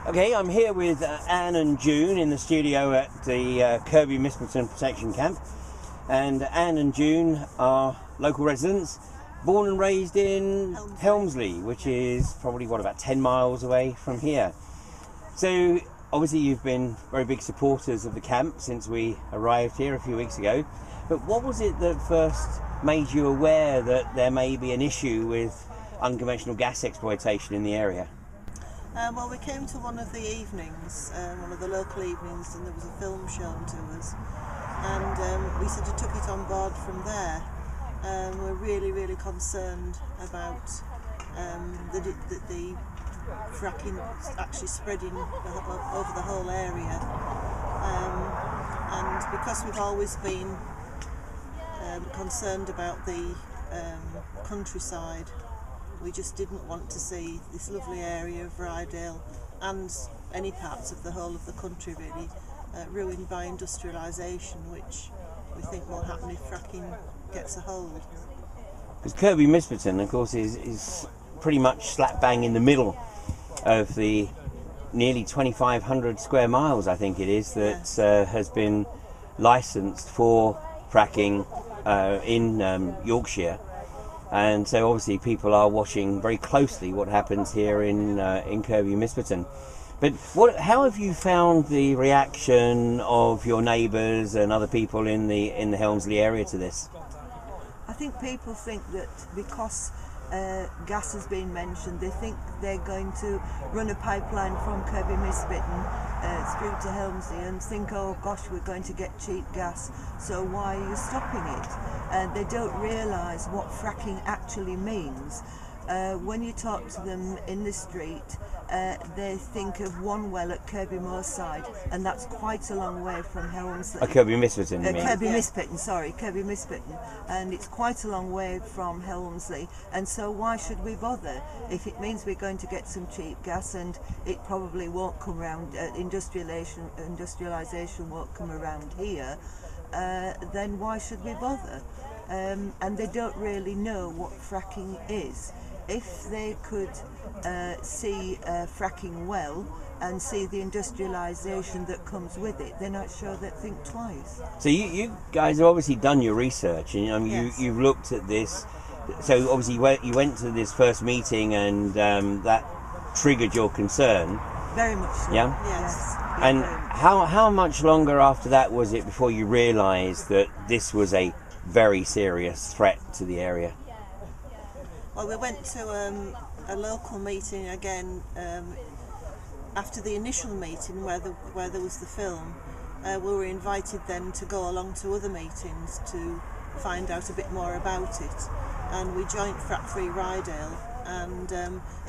Okay, I'm here with Anne and June in the studio at the Kirby Misperton Protection Camp. And Anne and June are local residents, born and raised in Helmsley, which is probably, about 10 miles away from here. So, obviously you've been very big supporters of the camp since we arrived here a few weeks ago. But what was it that first made you aware that there may be an issue with unconventional gas exploitation in the area? Well, we came to one of the evenings, one of the local evenings, and there was a film shown to us, and we sort of took it on board from there. We're really concerned about the fracking actually spreading over the whole area, and because we've always been concerned about the countryside, we just didn't want to see this lovely area of Ryedale and any parts of the whole of the country really ruined by industrialisation, which we think will happen if fracking gets a hold. Because Kirby Misperton, of course, is pretty much slap bang in the middle of the nearly 2,500 square miles, I think it is, that has been licensed for fracking in Yorkshire. And so obviously people are watching very closely what happens here in Kirby Misperton. But how have you found the reaction of your neighbours and other people in the Helmsley area to this? I think people think that because gas has been mentioned, they think they're going to run a pipeline from Kirby Misperton through to Helmsley and think, oh gosh, we're going to get cheap gas, so why are you stopping it? They don't realise what fracking actually means. When you talk to them in the street, they think of one well at Kirby Moorside, and that's quite a long way from Helmsley. Kirby Misperton, you mean? Kirby Misperton, sorry, Kirby Misperton, and it's quite a long way from Helmsley, and so why should we bother? If it means we're going to get some cheap gas, and it probably won't come around, industrialisation won't come around here, then why should we bother? And they don't really know what fracking is. If they could see fracking well and see the industrialisation that comes with it, they're not sure they'd think twice. So you guys have obviously done your research, and Yes. you've looked at this. So obviously you went to this first meeting, and that triggered your concern. Very much so. Yeah? Yes. And how much longer after that was it before you realised that this was a very serious threat to the area? Well, we went to a local meeting again after the initial meeting where there was the film. We were invited then to go along to other meetings to find out a bit more about it, and we joined Frack Free Ryedale, and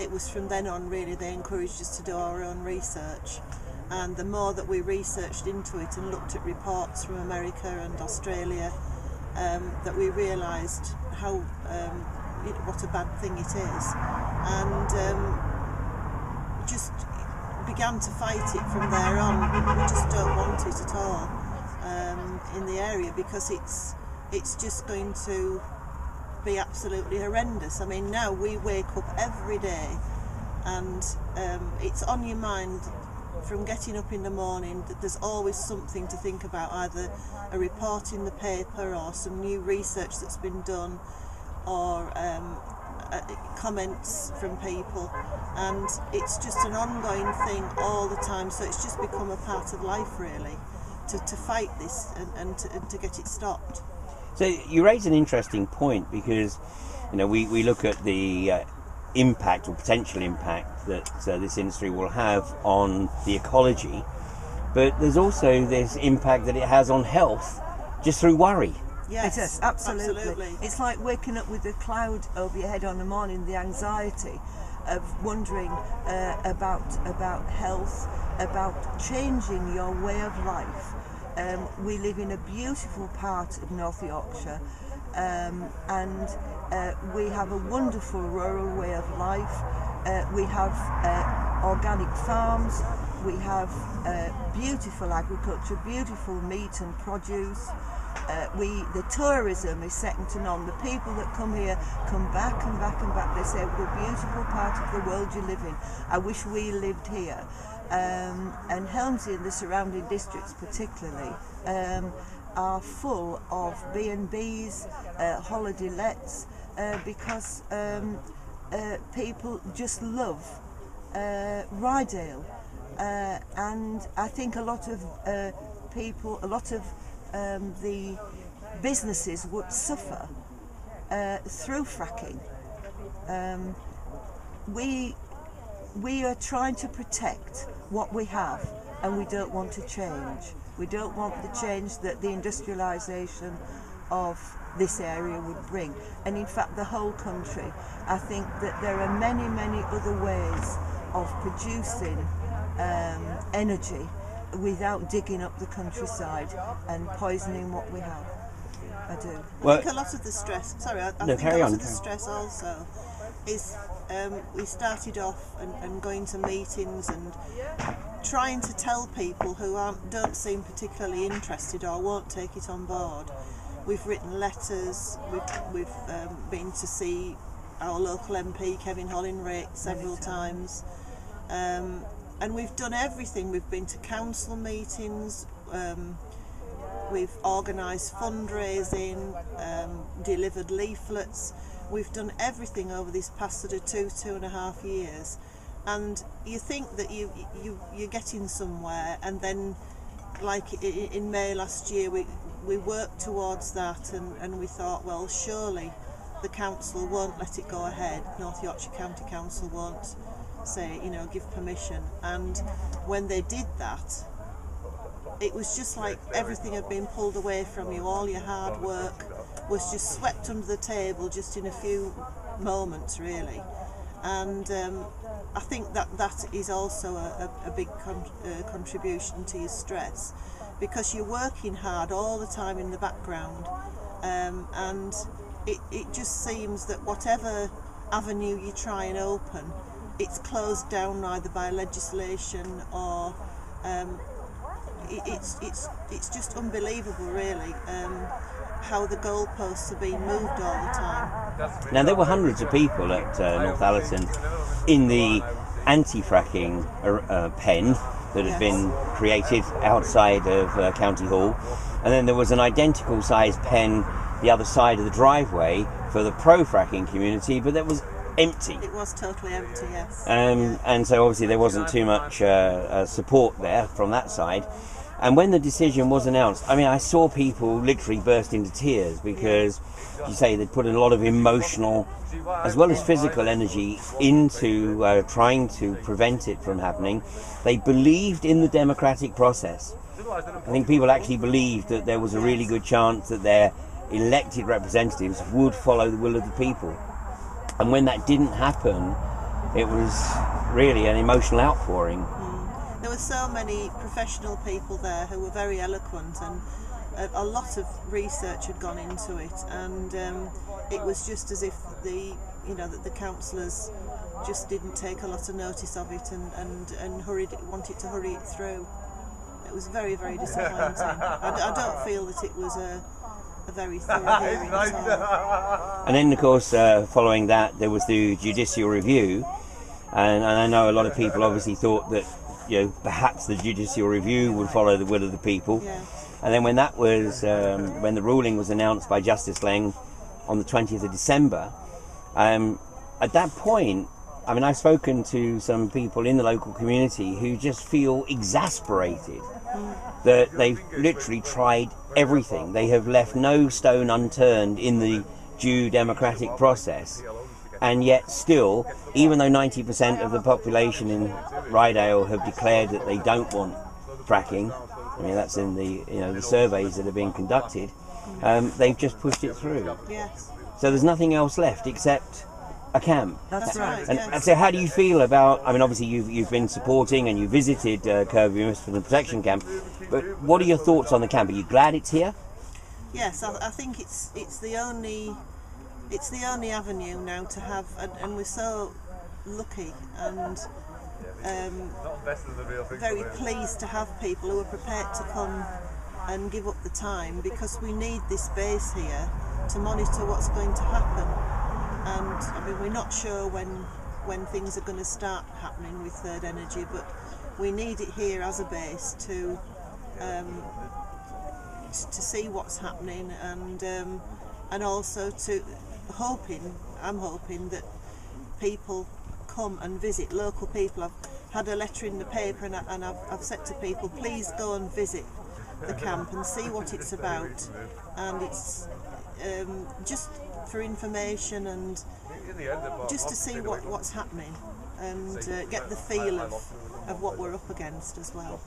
it was from then on really they encouraged us to do our own research, and the more that we researched into it and looked at reports from America and Australia, that we realised how what a bad thing it is, and just began to fight it from there on. We just don't want it at all in the area, because it's just going to be absolutely horrendous. I mean, now we wake up every day and it's on your mind from getting up in the morning that there's always something to think about, either a report in the paper or some new research that's been done, or comments from people, and it's just an ongoing thing all the time. So it's just become a part of life really, to fight this and to get it stopped. So you raise an interesting point, because we look at the impact or potential impact that this industry will have on the ecology, but there's also this impact that it has on health just through worry. Yes, it is, absolutely. It's like waking up with a cloud over your head on the morning, the anxiety of wondering about health, about changing your way of life. We live in a beautiful part of North Yorkshire, and we have a wonderful rural way of life. We have organic farms, we have beautiful agriculture, beautiful meat and produce. The tourism is second to none. The people that come here come back and back and back. They say, what a beautiful part of the world you live in. I wish we lived here. and Helmsley and the surrounding districts particularly are full of B&Bs, holiday lets, because people just love Ryedale, and I think a lot of people, a lot of the businesses would suffer through fracking. We are trying to protect what we have, and we don't want to change. We don't want the change that the industrialisation of this area would bring, and in fact the whole country. I think that there are many, many other ways of producing energy without digging up the countryside and poisoning what we have. I do. Well, I think a lot of the stress, sorry, I think a lot of the stress also is we started off and going to meetings and trying to tell people who don't seem particularly interested or won't take it on board. We've written letters, we've been to see our local MP, Kevin Hollingray, several times, and we've done everything. We've been to council meetings, we've organised fundraising, delivered leaflets. We've done everything over this past sort of 2.5 years, and you think that you're getting somewhere, and then like in May last year we worked towards that, and we thought, well, surely the council won't let it go ahead. North Yorkshire County Council won't say, give permission. And when they did that, it was just like everything had been pulled away from you. All your hard work was just swept under the table just in a few moments, really. And I think that is also a big contribution to your stress, because you're working hard all the time in the background, and it just seems that whatever avenue you try and open, it's closed down either by legislation or it's just unbelievable, really, how the goalposts are being moved all the time. Now, there were hundreds of people at Northallerton in the anti-fracking pen that had been created outside of County Hall, and then there was an identical sized pen the other side of the driveway for the pro-fracking community, but that was empty. It was totally empty, yes. And so obviously there wasn't too much support there from that side. And when the decision was announced, I mean, I saw people literally burst into tears, because you say they'd put in a lot of emotional as well as physical energy into trying to prevent it from happening. They believed in the democratic process. I think people actually believed that there was a really good chance that their elected representatives would follow the will of the people. And when that didn't happen, it was really an emotional outpouring. There were so many professional people there who were very eloquent, and a lot of research had gone into it, and it was just as if the councillors just didn't take a lot of notice of it and wanted to hurry it through. It was very, very disappointing. I don't feel that it was a very thorough hearing at all. And then, of course, following that, there was the judicial review, and I know a lot of people obviously thought that perhaps the judicial review would follow the will of the people. Yeah. And then when that was, when the ruling was announced by Justice Leng on the 20th of December, at that point, I mean, I've spoken to some people in the local community who just feel exasperated that they've literally tried everything. They have left no stone unturned in the due democratic process. And yet still, even though 90% of the population in Ryedale have declared that they don't want fracking, I mean, that's in the surveys that are being conducted, they've just pushed it through. Yes. So there's nothing else left except a camp. That's right. And so how do you feel about, I mean, obviously you've been supporting and you visited Kirby Misperton Protection Camp, but what are your thoughts on the camp? Are you glad it's here? Yes, I think it's the only avenue now to have, and we're so lucky and very pleased to have people who are prepared to come and give up the time, because we need this base here to monitor what's going to happen. And I mean, we're not sure when things are going to start happening with Third Energy, but we need it here as a base to see what's happening, and also I'm hoping that people come and visit, local people. I've had a letter in the paper, and I've said to people, please go and visit the camp and see what it's about, and it's just for information and just to see what's happening, and get the feel of what we're up against as well.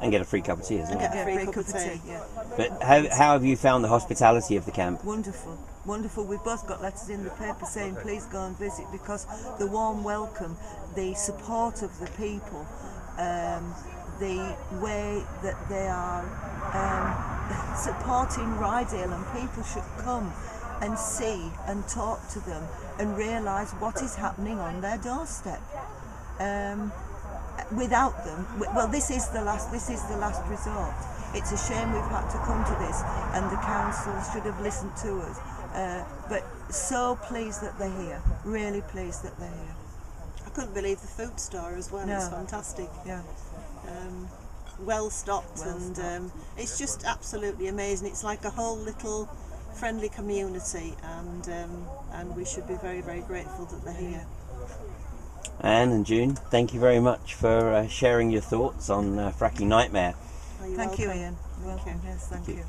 And get a free cup of tea as well. And get a free cup of tea. Yeah. But how have you found the hospitality of the camp? Wonderful, wonderful. We've both got letters in the paper saying please go and visit, because the warm welcome, the support of the people, the way that they are supporting Ryedale, and people should come and see and talk to them and realise what is happening on their doorstep. Without them, well, this is the last resort. It's a shame we've had to come to this, and the council should have listened to us. But so pleased that they're here. Really pleased that they're here. I couldn't believe the food store as well. No. It's fantastic. Yeah. Well stocked, and it's just absolutely amazing. It's like a whole little friendly community, and we should be very, very grateful that they're here. Anne and June, thank you very much for sharing your thoughts on Fracking Nightmare. Are you Thank you, welcome? Ian. You're welcome. Thank you. Yes, thank you.